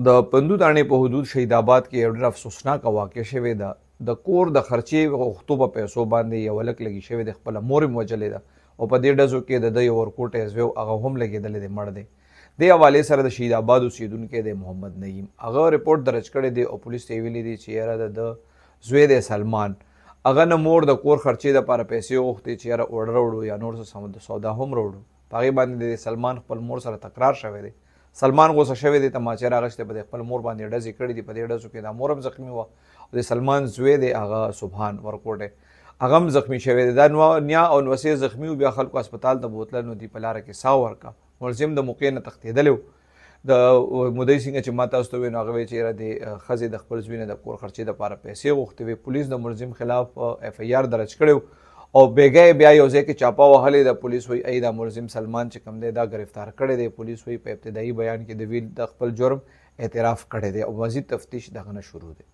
د پندو دانې په حدود شهید آباد کې یو ډېر افسوسناکه واقع شوې ده. د کور د خرچې غوښتو په پیسو باندې یو هلک لګي شوی دی، خپله مور یې وژلې ده او په دې ډزو کې د ده یو ورکوټی زوی هغه هم لګېدلی دی، مړ دی. دې حوالې سره د شهید آباد اوسېدونکی دی محمد نعیم، هغه رپورټ درج کړی دی او پولیس ته یې ویلي دي چې یاره د ده زوی دی سلمان، هغه نه مور د کور خرچې دپاره پیسې وغوښتې چې یاره اوړه راوړو یا نور څه د سودا هم راوړو. په هغې باندې د سلمان خپل مور سره تکرار شوی دی. سلمان غوسه شوی دی، تماچې راغشتې په د خپل مور باندې ډزې کړي دي. په دې ډزو کې دا مور هم زخمي وه او د سلمان زوی دی هغه سبحان ورکوټی هغه هم زخمي شوی دی. دا نیا او نوسې زخمي و، بیا خلکو هسپتال ته بوتله نو دوی په لاره کې ساه ورکړه. ملزم د موقع نه تښتېدلی و. د مدعي څنګه چې ما تاسو ته وویل نو هغه وایي چې یاره د ښځې د خپل زوی نه د کور خرچې دپاره پیسې غوښتې وې. پولیس د ملزم خلاف اف ای آر درج کړی او بیګا بیا یو ځای کې چاپه وهلې ده. پولیس وایي ای دا ملزم سلمان چې کوم دی دا گرفتار کړی دی. پولیس وایي په ابتدایي بیان کې د ویل د خپل جرم اعتراف کړی دی او مزید تفتیش دغه نه شروع دی.